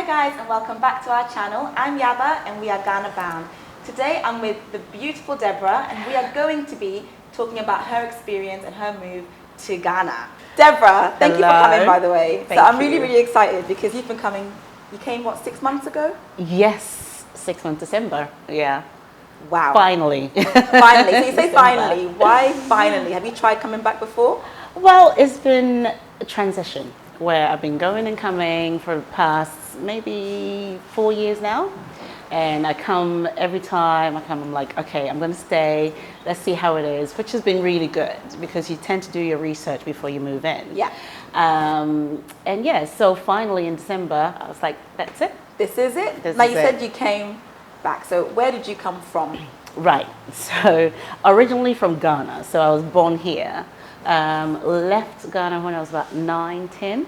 guys, and welcome back to our channel. I'm Yaba and we are Ghana bound. Today I'm with the beautiful Debora and we are going to be talking about her experience and her move to Ghana. Debora, thank you for coming, by the way. I'm really excited because you've been coming, you came what, 6 months ago? Yes, 6 months December, yeah. Wow. Finally. Finally, so you say finally, why finally? Have you tried coming back before? Well, it's been a transition where I've been going and coming for the past maybe 4 years now. And I come every time, I'm like, okay, I'm going to stay. Let's see how it is, which has been really good because you tend to do your research before you move in. Yeah. And yeah, so finally in December, I was like, that's it. This is it? Now you said you came back. So where did you come from? Right. So originally from Ghana. So I was born here. Left Ghana when I was about 9, 10.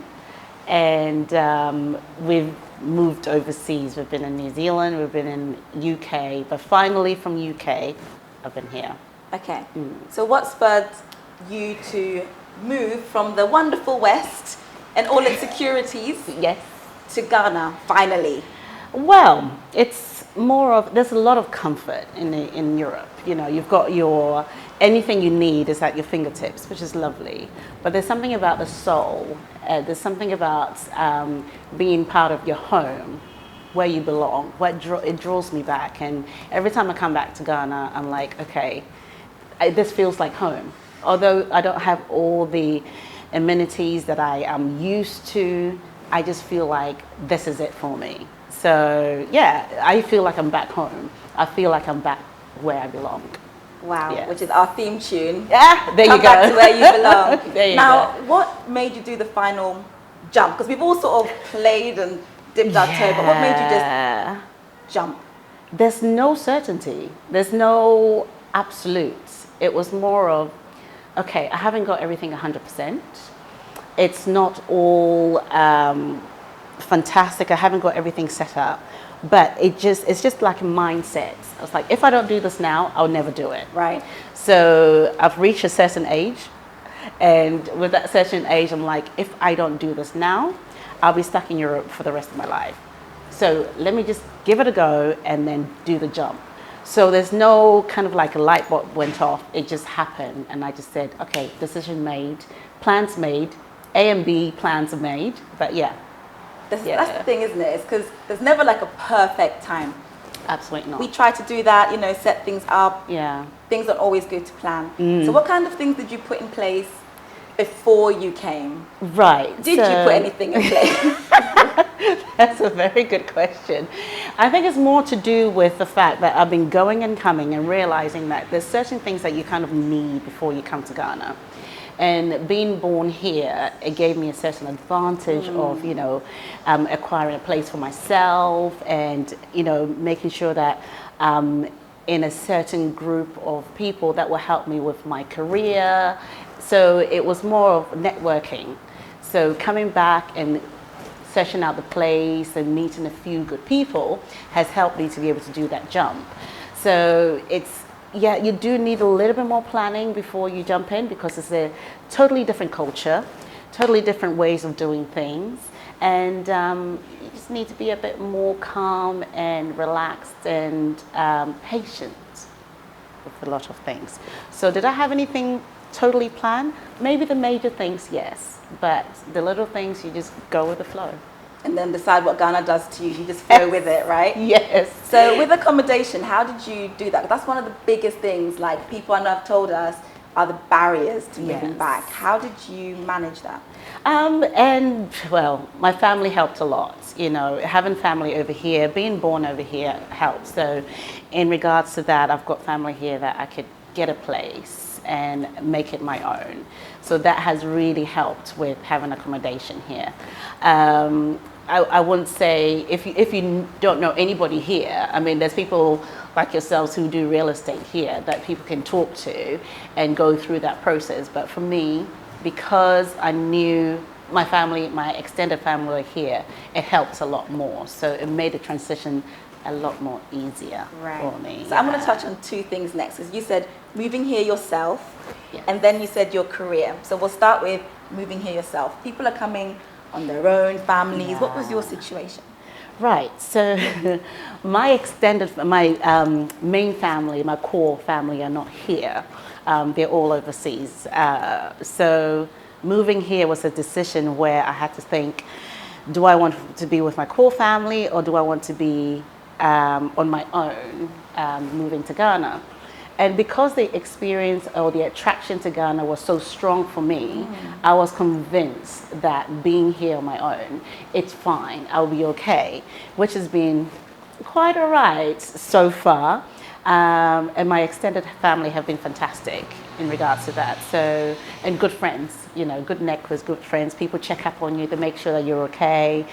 And we've moved overseas. We've been in New Zealand, we've been in UK, but finally from UK, I've been here. Okay. So what spurred you to move from the wonderful West and all its securities yes, to Ghana, finally? Well, it's more of, there's a lot of comfort in Europe. You know, you've got anything you need is at your fingertips, which is lovely. But there's something about the soul, there's something about being part of your home, where you belong, it draws me back. And every time I come back to Ghana, I'm like, okay, this feels like home. Although I don't have all the amenities that I am used to, I just feel like this is it for me. So yeah, I feel like I'm back home. I feel like I'm back where I belong. Wow, yes. Which is our theme tune. Yeah, there you go. Come back to where you belong. There you now, go. What made you do the final jump? Because we've all sort of played and dipped our toe, but what made you just jump? There's no certainty. There's no absolutes. It was more of, okay, I haven't got everything 100%. It's not all fantastic. I haven't got everything set up. But it's just like a mindset. I was like, if I don't do this now, I'll never do it. Right. So I've reached a certain age, and with that certain age, I'm like, if I don't do this now, I'll be stuck in Europe for the rest of my life. So let me just give it a go and then do the jump. So there's no kind of like a light bulb went off. It just happened, and I just said, okay, decision made, plans made, A and B plans are made. But yeah. That's the thing, isn't it? It's because there's never like a perfect time. Absolutely not. We try to do that, you know, set things up. Yeah. Things don't always go to plan. So what kind of things did you put in place before you came? Right. Did you put anything in place? That's a very good question. I think it's more to do with the fact that I've been going and coming and realizing that there's certain things that you kind of need before you come to Ghana. And being born here, it gave me a certain advantage of, you know, acquiring a place for myself and, you know, making sure that in a certain group of people that will help me with my career. So it was more of networking. So coming back and searching out the place and meeting a few good people has helped me to be able to do that jump. So yeah, you do need a little bit more planning before you jump in because it's a totally different culture, totally different ways of doing things. And you just need to be a bit more calm and relaxed and patient with a lot of things. So did I have anything totally planned? Maybe the major things, yes. But the little things, you just go with the flow. And then decide what Ghana does to you. You just flow with it, right? Yes. So with accommodation, how did you do that? That's one of the biggest things, like people I know have told us, are the barriers to moving back. How did you manage that? And well, my family helped a lot. You know, having family over here, being born over here helps. So in regards to that, I've got family here that I could get a place and make it my own. So that has really helped with having accommodation here. I wouldn't say, if you don't know anybody here, I mean, there's people like yourselves who do real estate here that people can talk to and go through that process. But for me, because I knew my family, my extended family were here, it helped a lot more. So it made the transition a lot more easier for me. So I'm going to touch on two things next, because you said moving here yourself, yes. and then you said your career. So we'll start with moving here yourself. People are coming on their own, families. What was your situation? Right. So my main family, my core family are not here. They're all overseas. So moving here was a decision where I had to think, do I want to be with my core family or do I want to be on my own moving to Ghana? And because the experience or the attraction to Ghana was so strong for me, I was convinced that being here on my own, it's fine, I'll be okay, which has been quite all right so far. And my extended family have been fantastic in regards to that. So, and good friends, you know, good networks, good friends. People check up on you to make sure that you're okay.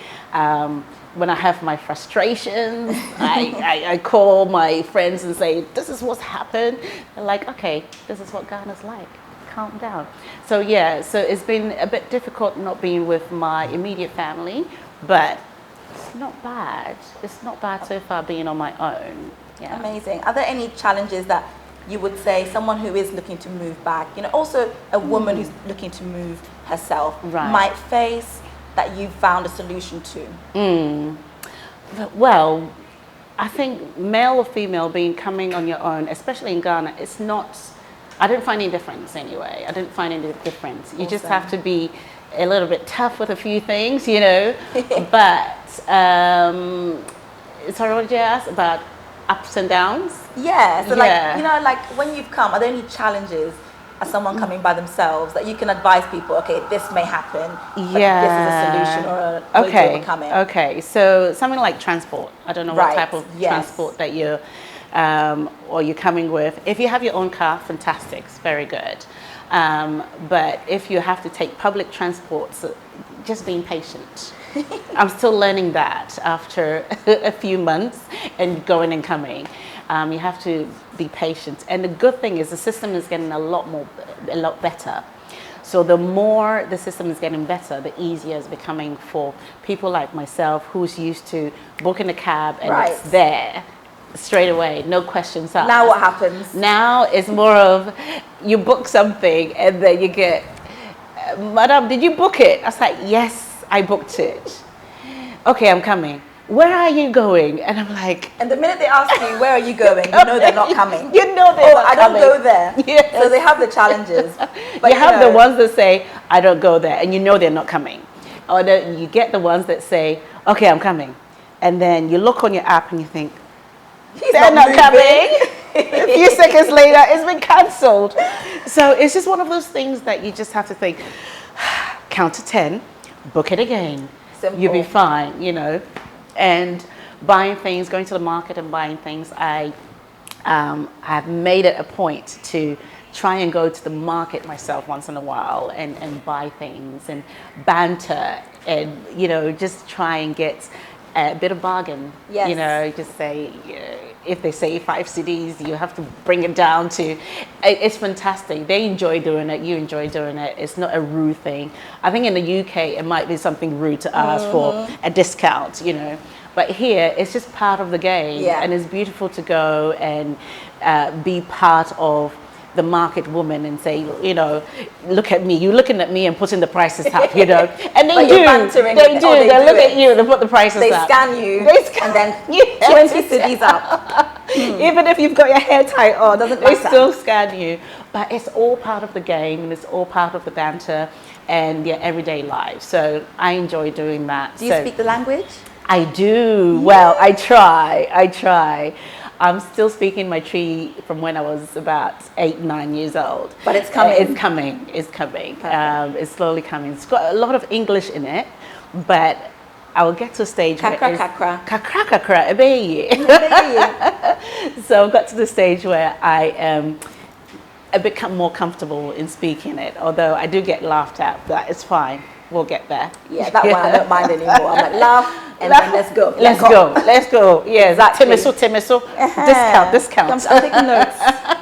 When I have my frustrations, I call my friends and say, this is what's happened. They're like, okay, this is what Ghana's like. Calm down. So yeah, so it's been a bit difficult not being with my immediate family, but it's not bad. It's not bad so far being on my own. Yeah. Amazing. Are there any challenges that you would say someone who is looking to move back, you know, also a woman who's looking to move herself might face that you found a solution to? Well, I think male or female coming on your own, especially in Ghana, it's not, I didn't find any difference anyway. I didn't find any difference. You just have to be a little bit tough with a few things, you know. But sorry, what did you ask about ups and downs? Yeah, so like, you know, like when you've come, are there any challenges as someone coming by themselves that you can advise people, okay, this may happen, but this is a solution or a way to overcome it? Okay, so something like transport. I don't know what type of transport that you're, or you're coming with. If you have your own car, fantastic, it's very good. But if you have to take public transport, so just being patient. I'm still learning that after a few months and going and coming. You have to be patient. And the good thing is the system is getting a lot better. So the more the system is getting better, the easier it's becoming for people like myself who's used to booking a cab and it's there straight away, no questions asked. Now what happens? Now it's more of you book something and then you get, Madam, did you book it? I was like, yes, I booked it. Okay, I'm coming. Where are you going? And I'm like... And the minute they ask you, where are you going? You know they're not coming. You know they're not coming. I don't go there. Yes. So they have the challenges. But you have the ones that say, I don't go there. And you know they're not coming. Or you get the ones that say, okay, I'm coming. And then you look on your app and you think, they're not coming. A few seconds later, it's been cancelled. So it's just one of those things that you just have to think, count to 10, book it again. Simple. You'll be fine, you know. And buying things, going to the market and buying things, I have made it a point to try and go to the market myself once in a while and buy things and banter and, you know, just try and get a bit of bargain. Yes. You know, just say, if they say 5 cedis, you have to bring it down to, it's fantastic. They enjoy doing it, you enjoy doing it. It's not a rude thing. I think in the UK, it might be something rude to ask for a discount, you know. But here, it's just part of the game. And it's beautiful to go and be part of the market woman and say, you know, look at me, you're looking at me and putting the prices up, you know. And they do. They look at you and they put the prices up. They scan you and then 20 cities up. Even if you've got your hair tied on, they still scan you. But it's all part of the game and it's all part of the banter and your everyday life. So I enjoy doing that. Do you speak the language? I do. Well, I try. I'm still speaking my Tree from when I was about 8, 9 years old. But it's coming. It's coming. It's slowly coming. It's got a lot of English in it, but I will get to a stage where it's... Kakra, So I've got to the stage where I am a bit more comfortable in speaking it, although I do get laughed at, but it's fine. We'll get there. Yeah, that one I don't mind anymore. I'm like, laugh and then let's go. Let's go. Yeah, exactly. Timiso. Discount. I'm taking notes.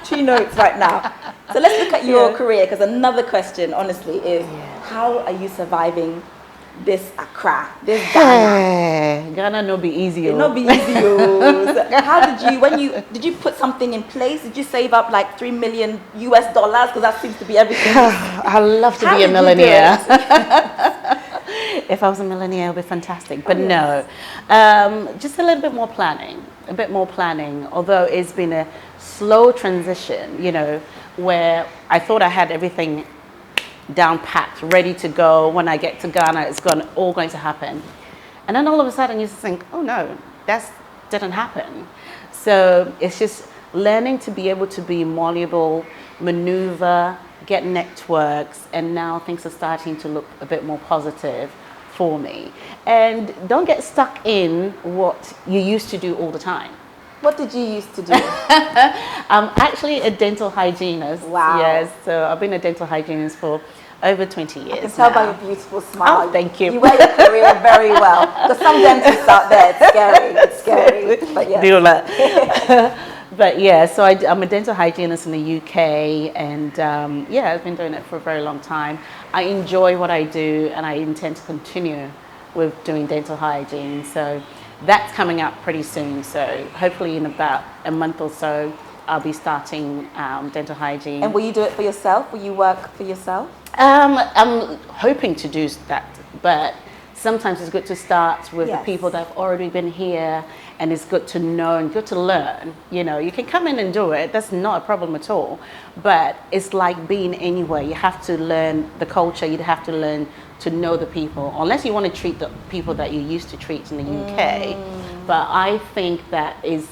2 notes right now. So let's look at your career, because another question, honestly, is how are you surviving this Accra, this Ghana? Ghana no be easy. It no be easy. So how did you put something in place? Did you save up like $3 million US? Because that seems to be everything. I love to be a millionaire. If I was a millionaire, it would be fantastic. But yes. no, just a little bit more planning, although it's been a slow transition, where I thought I had everything down packed, ready to go. When I get to Ghana, it's all going to happen. And then all of a sudden you just think, oh no, that didn't happen. So it's just learning to be able to be malleable, maneuver, get networks, and now things are starting to look a bit more positive for me. And don't get stuck in what you used to do all the time. What did you used to do? I'm actually a dental hygienist. Wow. Yes, so I've been a dental hygienist for over 20 years. I can tell now. by your beautiful smile. Oh, thank you. You wear your career very well. Because some dentists out there, it's scary. But yeah. But yeah, so I'm a dental hygienist in the UK, and I've been doing it for a very long time. I enjoy what I do, and I intend to continue with doing dental hygiene. So that's coming up pretty soon. So hopefully in about a month or so, I'll be starting dental hygiene. And will you do it for yourself? Will you work for yourself? I'm hoping to do that, but sometimes it's good to start with the people that have already been here, and it's good to know and good to learn. You can come in and do it. That's not a problem at all. But it's like being anywhere. You have to learn the culture. You have to learn to know the people, unless you want to treat the people that you used to treat in the UK. But I think that is,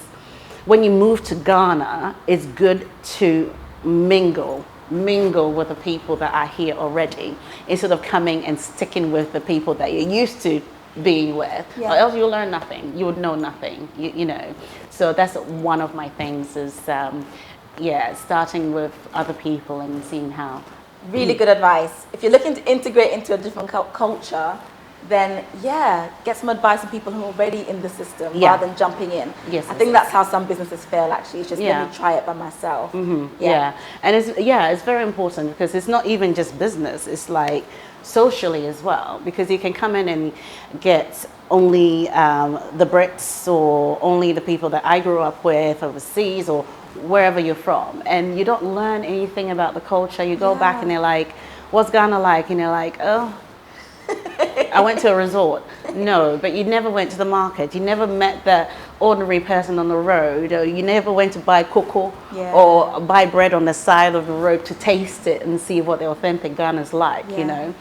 when you move to Ghana, it's good to mingle with the people that are here already, instead of coming and sticking with the people that you're used to being with, or else you'll learn nothing. You would know nothing, you know. So that's one of my things is, starting with other people and seeing how. Really good advice. If you're looking to integrate into a different culture, then get some advice from people who are already in the system rather than jumping in. Yes, I think that's how some businesses fail. Actually, it's just let me try it by myself. And it's very important, because it's not even just business. It's like socially as well, because you can come in and get only the Brits or only the people that I grew up with overseas or wherever you're from, and you don't learn anything about the culture. You go back and they're like, "What's Ghana like?" And you're like, "Oh, I went to a resort." No, but you never went to the market. You never met the ordinary person on the road, or you never went to buy cocoa or buy bread on the side of the road to taste it and see what the authentic Ghana's like, you know.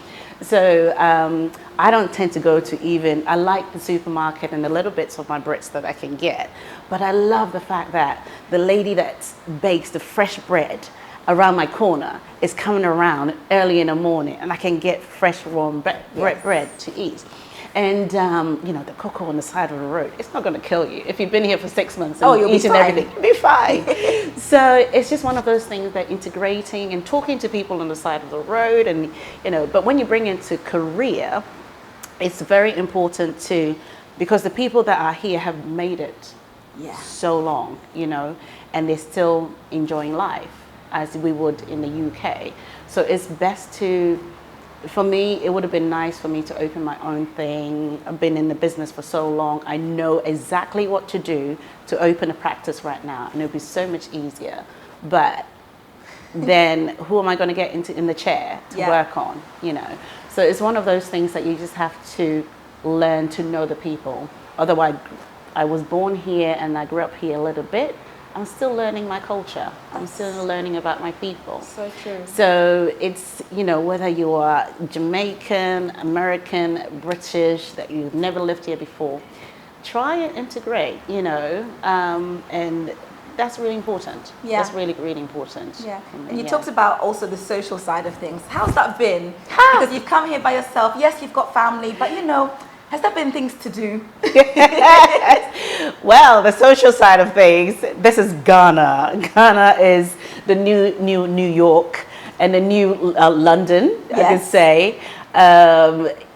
So I don't tend to go to I like the supermarket and the little bits of my Brits that I can get, but I love the fact that the lady that bakes the fresh bread around my corner is coming around early in the morning, and I can get fresh warm bread to eat. And the cocoa on the side of the road, it's not going to kill you. If you've been here for 6 months and you'll eaten be fine. everything, you'll be fine. So it's just one of those things that integrating and talking to people on the side of the road, and but when you bring into career, it's very important because the people that are here have made it so long, and they're still enjoying life as we would in the UK. So it's best for me, it would have been nice for me to open my own thing. I've been in the business for so long. I know exactly what to do to open a practice right now, and it'll be so much easier. But then who am I going to get in the chair to work on, So it's one of those things that you just have to learn to know the people. Although I was born here and I grew up here a little bit, I'm still learning my culture. I'm still learning about my people. So true. So it's, whether you are Jamaican, American, British, that you've never lived here before, try and integrate, and that's really important. Yeah. That's really, really important. Yeah. And you talked about also the social side of things. How's that been? Because you've come here by yourself. Yes, you've got family, but has there been things to do? Well, the social side of things, this is Ghana. Ghana is the new New York and the new London, I could say.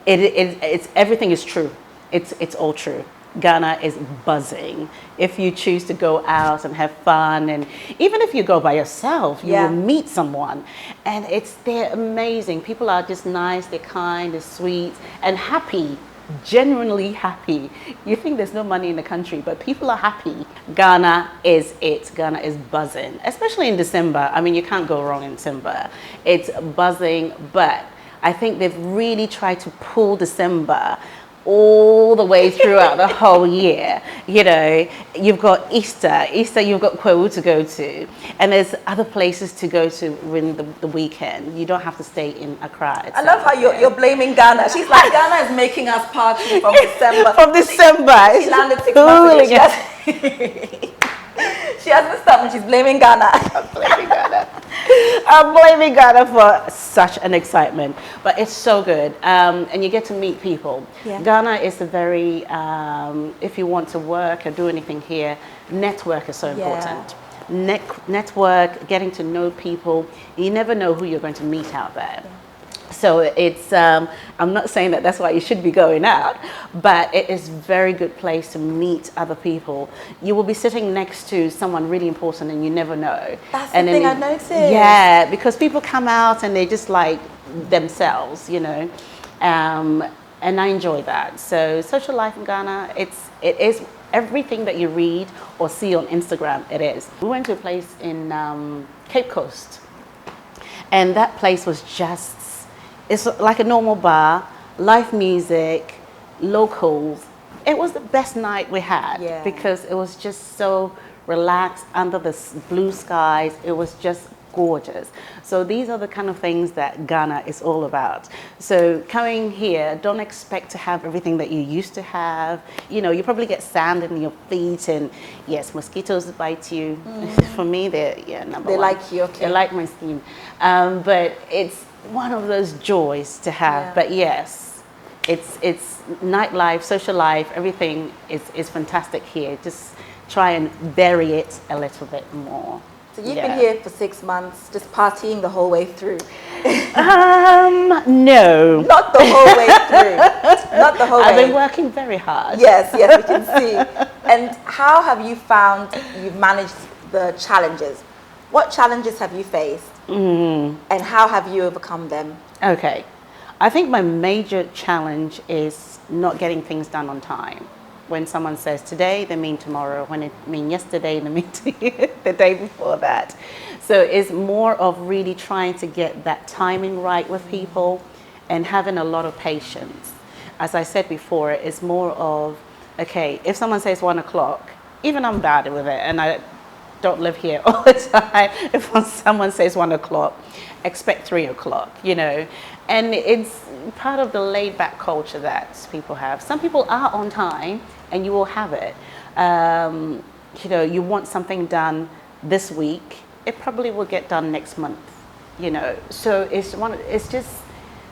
It's everything is true. It's all true. Ghana is buzzing. If you choose to go out and have fun, and even if you go by yourself, you will meet someone, and they're amazing. People are just nice, they're kind, they're sweet, and happy. Genuinely happy. You think there's no money in the country, but people are happy. Ghana is it. Ghana is buzzing, especially in December. I mean, you can't go wrong in December. It's buzzing, but I think they've really tried to pull December all the way throughout the whole year. You know, you've got Easter, you've got Kwewu to go to, and there's other places to go to in the weekend. You don't have to stay in Accra. I love how you're blaming Ghana. She's like, Ghana is making us party from December. From December. She landed 6 months ago. She hasn't stopped and she's blaming Ghana. I'm blaming Ghana for such an excitement, but it's so good, and you get to meet people. Yeah. Ghana is a very, if you want to work or do anything here, network is so important. Network, getting to know people. You never know who you're going to meet out there. Yeah. So it's, I'm not saying that that's why you should be going out, but it is a very good place to meet other people. You will be sitting next to someone really important and you never know. That's the thing I noticed. Yeah, because people come out and they just like themselves, you know, and I enjoy that. So social life in Ghana, it is everything that you read or see on Instagram, it is. We went to a place in Cape Coast, and that place was just, it's like a normal bar, live music, locals. It was the best night we had because it was just so relaxed under the blue skies. It was just gorgeous. So these are the kind of things that Ghana is all about. So coming here, don't expect to have everything that you used to have. You know, you probably get sand in your feet, and yes, mosquitoes bite you. For me, they're number one. They like you, okay. They like my skin. But it's one of those joys to have. Yeah. But yes, it's nightlife, social life, everything is fantastic here. Just try and vary it a little bit more. So you've been here for 6 months, just partying the whole way through? No. Not the whole way through. Not the whole way. I've been working very hard. Yes, we can see. And how have you found you've managed the challenges? What challenges have you faced? And how have you overcome them? Okay. I think my major challenge is not getting things done on time. When someone says today, they mean tomorrow. When it mean yesterday, they mean the day before that. So it's more of really trying to get that timing right with people and having a lot of patience. As I said before, it's more of, okay, if someone says 1 o'clock, even I'm bad with it, and I don't live here all the time. If someone says 1 o'clock, expect 3 o'clock, you know. And it's part of the laid back culture that people have. Some people are on time and you will have it. You know, you want something done this week, it probably will get done next month, you know. So it's just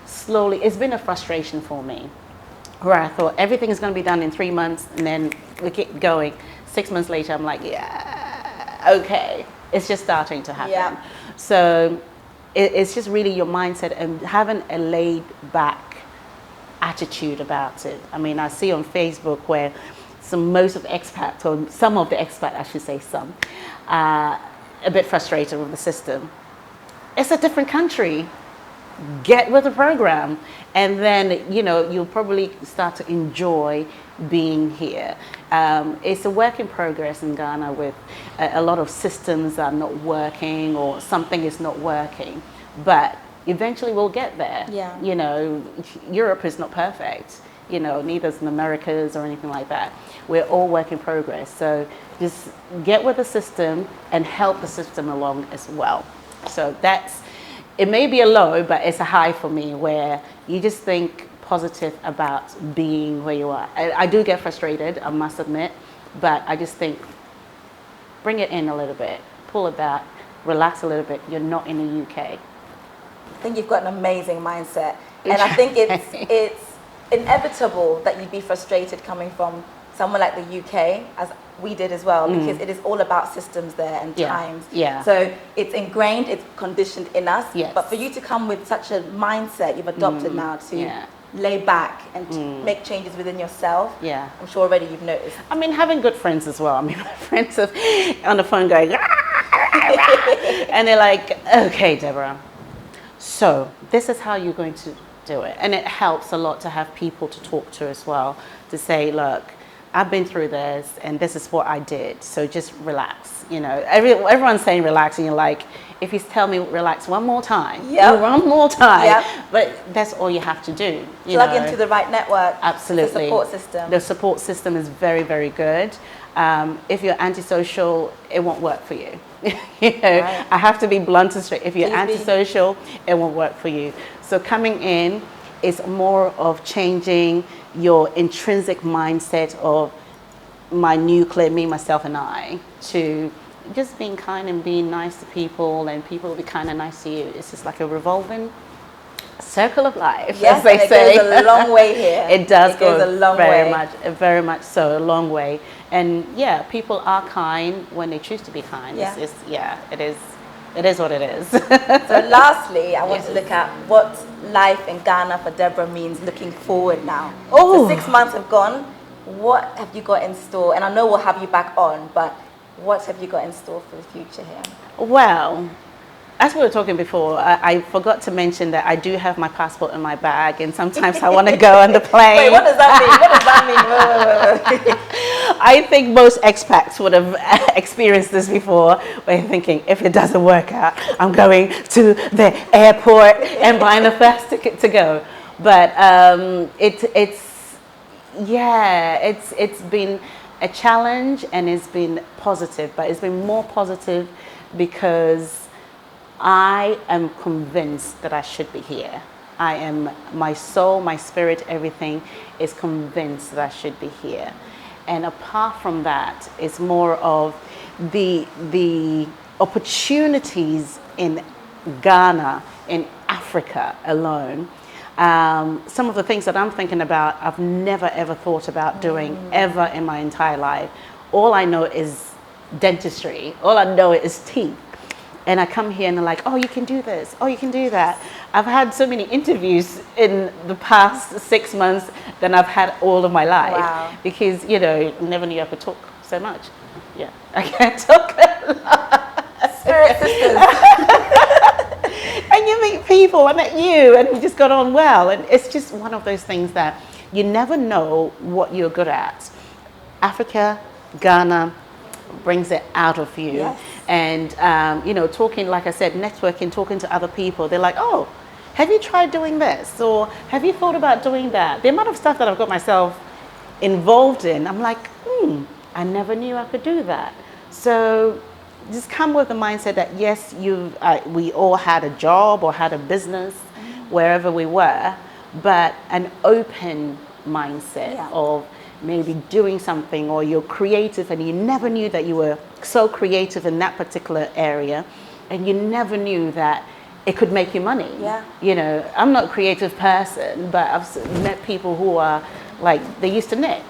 slowly, it's been a frustration for me, where I thought everything is going to be done in 3 months, and then we keep going. 6 months later, I'm like, yeah, okay, it's just starting to happen. Yeah. So it's just really your mindset and having a laid back attitude about it. I mean, I see on Facebook where most of the expats, or some of the expats, I should say some, a bit frustrated with the system. It's a different country. Get with the program, and then, you know, you'll probably start to enjoy being here. It's a work in progress in Ghana, with a lot of systems are not working, or something is not working, but eventually we'll get there. Yeah. You know, Europe is not perfect, you know, neither is the Americas or anything like that. We're all work in progress. So just get with the system and help the system along as well. So it may be a low, but it's a high for me, where you just think positive about being where you are. I do get frustrated, I must admit, but I just think, bring it in a little bit, pull it back, relax a little bit. You're not in the UK. I think you've got an amazing mindset. And I think it's inevitable that you'd be frustrated coming from somewhere like the UK, as we did as well, because it is all about systems there and times. Yeah. So it's ingrained, it's conditioned in us. Yes. But for you to come with such a mindset you've adopted now to lay back and to make changes within yourself, I'm sure already you've noticed. I mean, having good friends as well. I mean, my friends are on the phone going, and they're like, okay, Debora, so this is how you're going to do it. And it helps a lot to have people to talk to as well, to say, look, I've been through this and this is what I did. So just relax. You know, everyone's saying relax and you're like, if you tell me relax one more time, one more time, but that's all you have to do. Plug into the right network. Absolutely. The support system. The support system is very, very good. If you're antisocial, it won't work for you. You know, I have to be blunt and straight. If you're antisocial, it won't work for you. So coming in is more of changing your intrinsic mindset of my nuclear, me, myself, and I, to just being kind and being nice to people, and people will be kind and nice to you. It's just like a revolving circle of life, as they say. It goes a long way here. It does go a long way. Very much so, a long way. And yeah, people are kind when they choose to be kind. It is what it is. So lastly, I want to look at what life in Ghana for Debora means looking forward now. So 6 months have gone. What have you got in store? And I know we'll have you back on, but what have you got in store for the future here? Well, as we were talking before, I forgot to mention that I do have my passport in my bag, and sometimes I want to go on the plane. Wait, what does that mean? What does that mean? Wait. I think most expats would have experienced this before, where you're thinking, if it doesn't work out, I'm going to the airport and buying the first ticket to go. But it's been a challenge, and it's been positive, but it's been more positive because I am convinced that I should be here. My soul, my spirit, everything is convinced that I should be here. And apart from that, it's more of the opportunities in Ghana, in Africa alone. Some of the things that I'm thinking about, I've never ever thought about doing ever in my entire life. All I know is dentistry. All I know is teeth. And I come here and they're like, oh, you can do this. Oh, you can do that. I've had so many interviews in the past 6 months than I've had all of my life. Wow. Because, you know, never knew I could talk so much. Yeah, I can't talk a lot. Spirit sisters. And you meet people, I met you, and we just got on well. And it's just one of those things that you never know what you're good at. Africa, Ghana brings it out of you. Yes. And, you know, talking, like I said, networking, talking to other people, they're like, oh, have you tried doing this? Or have you thought about doing that? The amount of stuff that I've got myself involved in, I'm like, I never knew I could do that. So just come with the mindset that, yes, we all had a job or had a business wherever we were, but an open mindset of maybe doing something, or you're creative and you never knew that you were so creative in that particular area, and you never knew that it could make you money. Yeah. You know, I'm not a creative person, but I've met people who are like, they used to knit,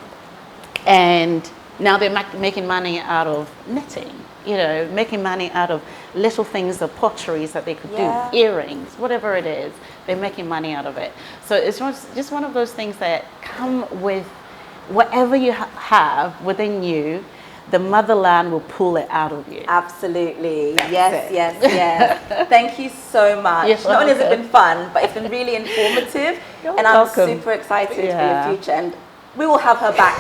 and now they're making money out of knitting, you know, making money out of little things, the potteries that they could do, earrings, whatever it is, they're making money out of it. So it's just one of those things that come with whatever you have within you. The motherland will pull it out of you. Absolutely. Yes. Thank you so much. Not only has it been fun, but it's been really informative. I'm super excited for your future. And we will have her back.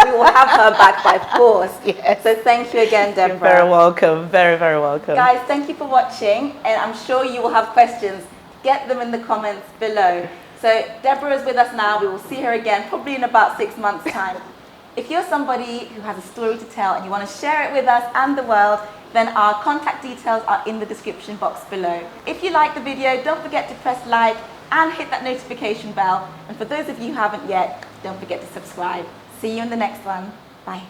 We will have her back by force. Yes. So thank you again, Debora. You're very welcome. Very, very welcome. Guys, thank you for watching. And I'm sure you will have questions. Get them in the comments below. So Debora is with us now. We will see her again probably in about 6 months' time. If you're somebody who has a story to tell and you want to share it with us and the world, then our contact details are in the description box below. If you like the video, don't forget to press like and hit that notification bell. And for those of you who haven't yet, don't forget to subscribe. See you in the next one. Bye.